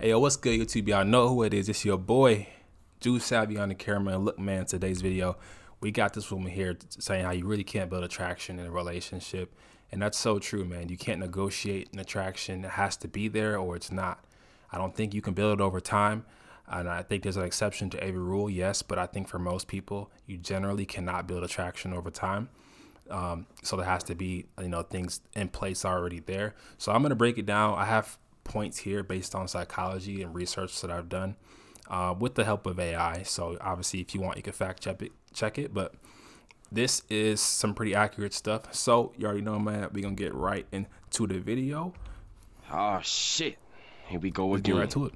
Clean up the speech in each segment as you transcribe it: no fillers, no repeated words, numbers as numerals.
Hey, yo, what's good, YouTube? Y'all know who it is. It's your boy, Juice Savvy on the camera. And look, man, today's video, we got this woman here saying how you really can't build attraction in a relationship. And that's so true, man. You can't negotiate an attraction. It has to be there or it's not. I don't think you can build it over time. And I think there's an exception to every rule, yes. But I think for most people, you generally cannot build attraction over time. So there has to be, things in place already there. So I'm going to break it down. I have points here based on psychology and research that I've done with the help of AI. So obviously, if you want, you can fact check it. But this is some pretty accurate stuff. So you already know, man, we're going to get right into the video. Oh, shit. Here we go Let's again. get right to it.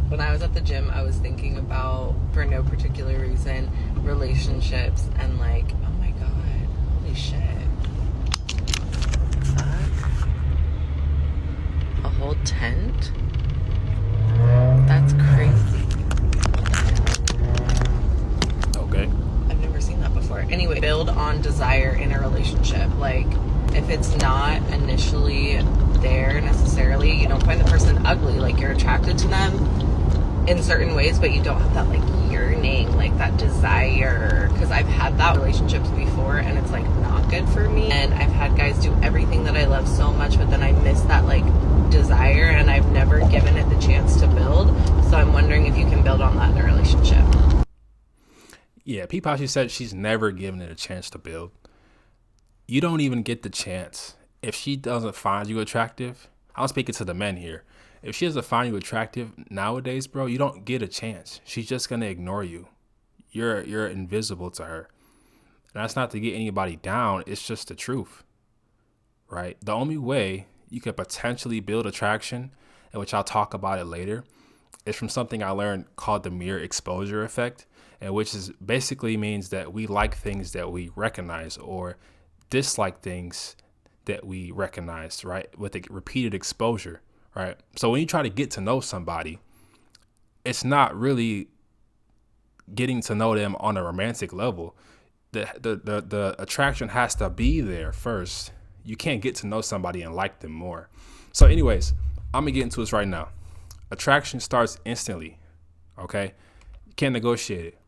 When I was at the gym, I was thinking about, for no particular reason, relationships and like, oh my God, holy shit. Fuck. A whole tent? That's crazy. Okay. I've never seen that before. Anyway, build on desire in a relationship. Like, if it's not initially there necessarily, you don't find the person ugly. Like, you're attracted to them in certain ways, but you don't have that like yearning, like that desire. Because I've had that relationships before and it's like not good for me. And I've had guys do everything that I love so much, but then I miss that like desire and I've never given it the chance to build. So I'm wondering if you can build on that in a relationship. Yeah, Peepa, she said she's never given it a chance to build. You don't even get the chance. If she doesn't find you attractive, I'm speaking to the men here. If she doesn't find you attractive nowadays, bro, you don't get a chance. She's just gonna ignore you. You're invisible to her. And that's not to get anybody down. It's just the truth, right? The only way you could potentially build attraction, and which I'll talk about it later, is from something I learned called the mere exposure effect, and which is basically means that we like things that we recognize or dislike things that we recognize, right? With a repeated exposure. Right. So when you try to get to know somebody, it's not getting to know them on a romantic level. The attraction has to be there first. You can't get to know somebody and like them more. So anyways, I'm going to get into this right now. Attraction starts instantly. OK, you can't negotiate it.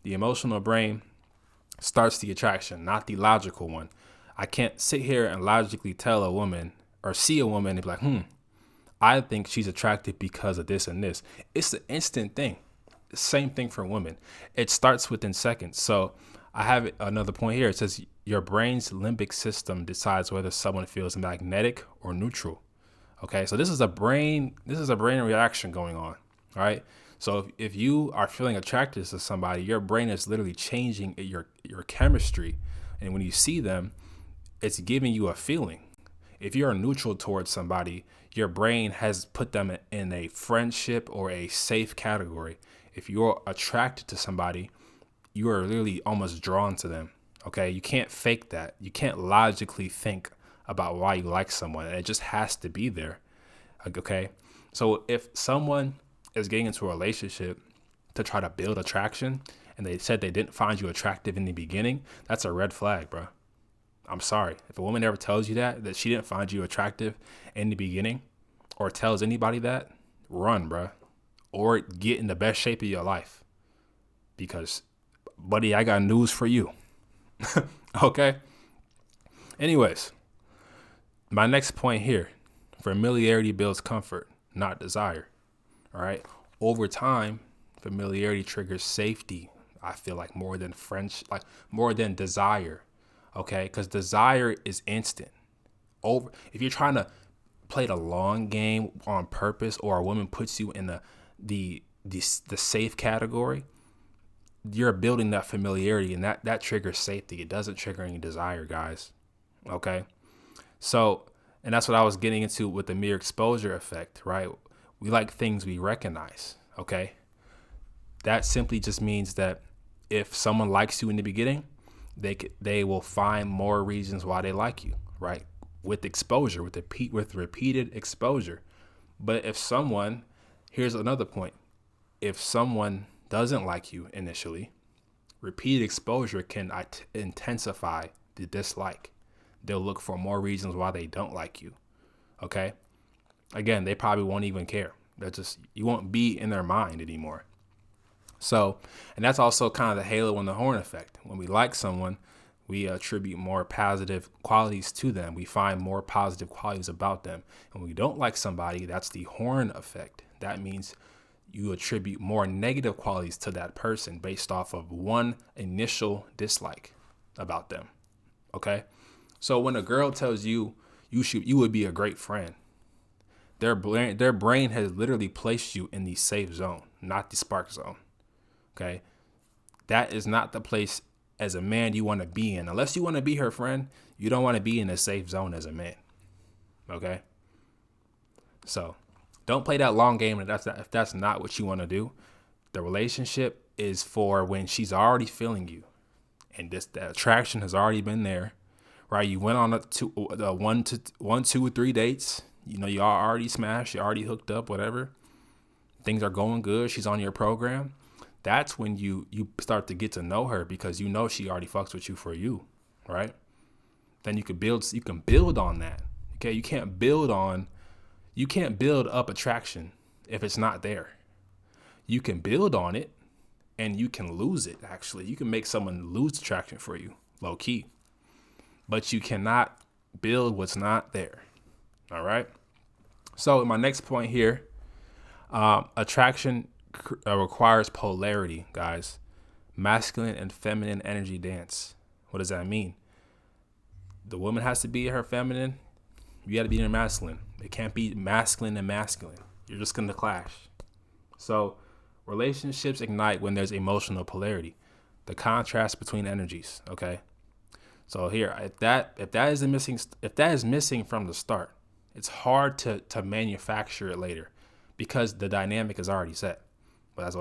The emotional brain starts the attraction, not the logical one. I can't sit here and logically tell a woman or see a woman and be like, I think she's attractive because of this and this. It's an instant thing. Same thing for women. It starts within seconds. So I have another point here. It says your brain's limbic system decides whether someone feels magnetic or neutral. Okay, so this is a brain reaction going on. All right. So if you are feeling attracted to somebody, your brain is literally changing your chemistry. And when you see them, it's giving you a feeling. If you're neutral towards somebody, your brain has put them in a friendship or a safe category. If you're attracted to somebody, you are literally almost drawn to them. Okay, you can't fake that. You can't logically think about why you like someone. It just has to be there. Okay, so if someone is getting into a relationship to try to build attraction and they said they didn't find you attractive in the beginning, that's a red flag, bro. I'm sorry. If a woman ever tells you that she didn't find you attractive in the beginning or tells anybody that, run, bro. Or get in the best shape of your life. Because, buddy, I got news for you. Okay? Anyways, my next point here. Familiarity builds comfort, not desire. All right? Over time, familiarity triggers safety. I feel like more than more than desire. Okay, because desire is instant. If you're trying to play the long game on purpose, or a woman puts you in the safe category, you're building that familiarity, and that triggers safety. It doesn't trigger any desire, guys. Okay, so and that's what I was getting into with the mere exposure effect, right? We like things we recognize. Okay, that simply just means that if someone likes you in the beginning, they will find more reasons why they like you, right? With exposure, with repeated exposure. But here's another point. If someone doesn't like you initially, repeated exposure can intensify the dislike. They'll look for more reasons why they don't like you. Okay? Again, they probably won't even care. That just, you won't be in their mind anymore. So, and that's also kind of the halo and the horn effect. When we like someone, we attribute more positive qualities to them. We find more positive qualities about them. And when we don't like somebody, that's the horn effect. That means you attribute more negative qualities to that person based off of one initial dislike about them. Okay? So when a girl tells you you would be a great friend, their brain has literally placed you in the safe zone, not the spark zone. Okay? That is not the place as a man you want to be in. Unless you want to be her friend, you don't want to be in a safe zone as a man. Okay? So don't play that long game if that's not what you want to do. The relationship is for when she's already feeling you. And the attraction has already been there. Right? You went on one, two, or three dates. You know, you already smashed, you already hooked up, whatever. Things are going good. She's on your program. That's when you start to get to know her, because you know she already fucks with you for you, right? Then you can build on that. Okay, you can't build up attraction if it's not there. You can build on it, and you can lose it. Actually, you can make someone lose attraction for you, low key, but you cannot build what's not there. All right. So my next point here, attraction requires polarity, guys. Masculine and feminine energy dance. What does that mean? The woman has to be her feminine. You got to be in her masculine. It can't be masculine and masculine. You're just going to clash. So relationships ignite when there's emotional polarity, the contrast between energies. Okay. So here, if that is missing from the start, it's hard to manufacture it later, because the dynamic is already set. But that's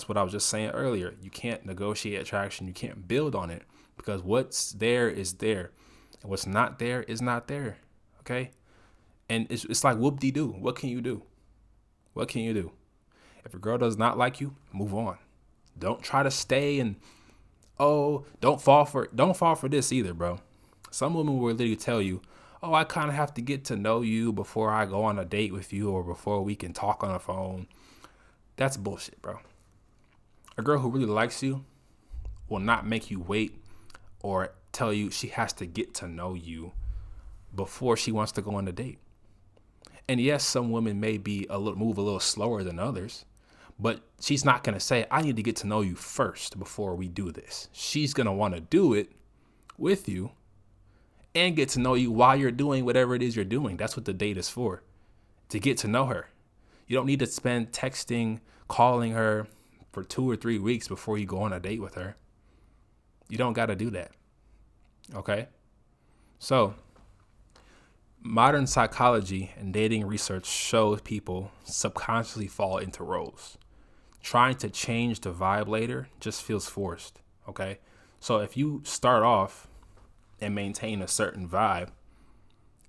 what I was just saying earlier. You can't negotiate attraction. You can't build on it, because what's there is there, and what's not there is not there. Okay, and it's like whoop-de-doo. What can you do? What can you do? If a girl does not like you, move on. Don't try to stay and don't fall for this either, bro. Some women will literally tell you, oh, I kind of have to get to know you before I go on a date with you, or before we can talk on the phone. That's bullshit, bro. A girl who really likes you will not make you wait or tell you she has to get to know you before she wants to go on a date. And yes, some women may move a little slower than others, but she's not going to say, I need to get to know you first before we do this. She's going to want to do it with you and get to know you while you're doing whatever it is you're doing. That's what the date is for, to get to know her. You don't need to spend texting, calling her for 2 or 3 weeks before you go on a date with her. You don't got to do that. Okay? So, modern psychology and dating research shows people subconsciously fall into roles. Trying to change the vibe later just feels forced. Okay? So if you start off and maintain a certain vibe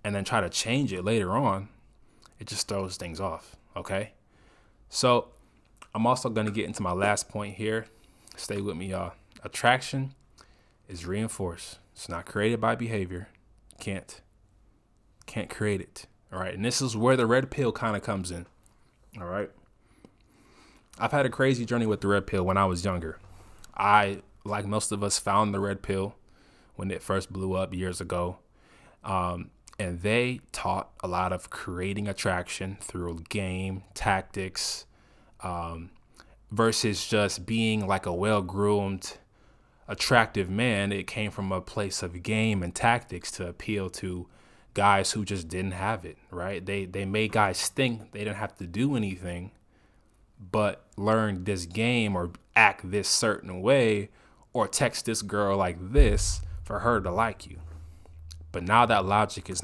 and then try to change it later on, it just throws things off. Okay? So I'm also going to get into my last point here. Stay with me, y'all. Attraction is reinforced. It's not created by behavior. Can't create it. All right. And this is where the red pill kind of comes in. All right. I've had a crazy journey with the red pill when I was younger. I, like most of us, found the red pill when it first blew up years ago. And they taught a lot of creating attraction through game, tactics, versus just being like a well-groomed, attractive man. It came from a place of game and tactics to appeal to guys who just didn't have it, right? They made guys think they didn't have to do anything but learn this game or act this certain way or text this girl like this for her to like you. But now that logic it's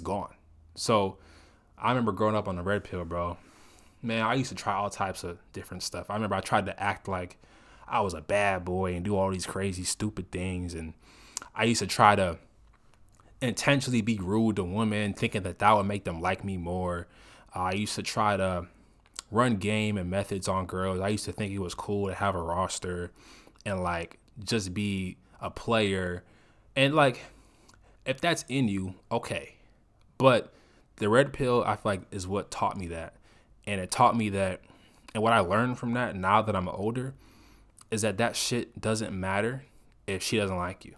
gone. So I remember growing up on the red pill, bro. Man, I used to try all types of different stuff. I remember I tried to act like I was a bad boy and do all these crazy, stupid things. And I used to try to intentionally be rude to women, thinking that would make them like me more. I used to try to run game and methods on girls. I used to think it was cool to have a roster and like just be a player. And like, if that's in you, okay. But the red pill, I feel like, is what taught me that. And it taught me that, and what I learned from that now that I'm older, is that that shit doesn't matter if she doesn't like you.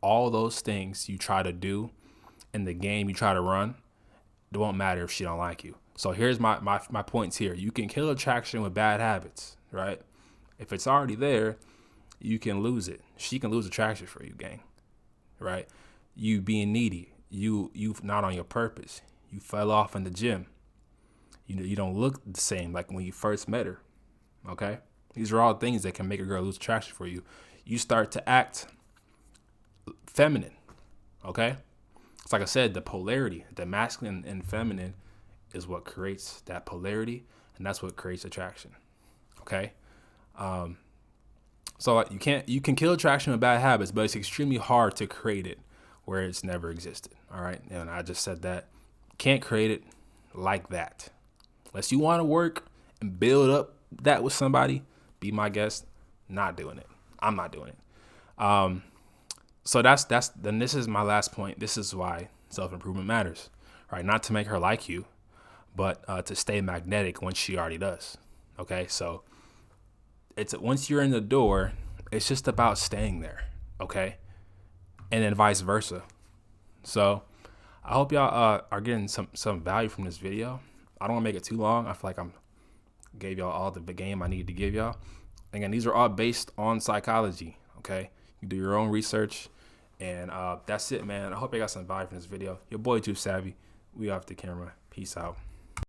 All those things you try to do in the game you try to run, it won't matter if she don't like you. So here's my points here. You can kill attraction with bad habits, right? If it's already there, you can lose it. She can lose attraction for you, gang, right? You being needy, you not on your purpose. You fell off in the gym. You don't look the same like when you first met her, okay? These are all things that can make a girl lose attraction for you. You start to act feminine, okay? It's like I said, the polarity, the masculine and feminine is what creates that polarity, and that's what creates attraction, okay? So you can kill attraction with bad habits, but it's extremely hard to create it where it's never existed, all right? And I just said that. Can't create it like that. Unless you want to work and build up that with somebody, be my guest. Not doing it. I'm not doing it. So then this is my last point. This is why self-improvement matters, right? Not to make her like you, but to stay magnetic when she already does. Okay, so it's once you're in the door, it's just about staying there. Okay, and then vice versa. So I hope y'all are getting some value from this video. I don't want to make it too long. I feel like gave y'all all the game I need to give y'all. Again, these are all based on psychology. Okay, you do your own research, and that's it, man. I hope you got some value from this video. Your boy Juice Savvy. We off the camera. Peace out.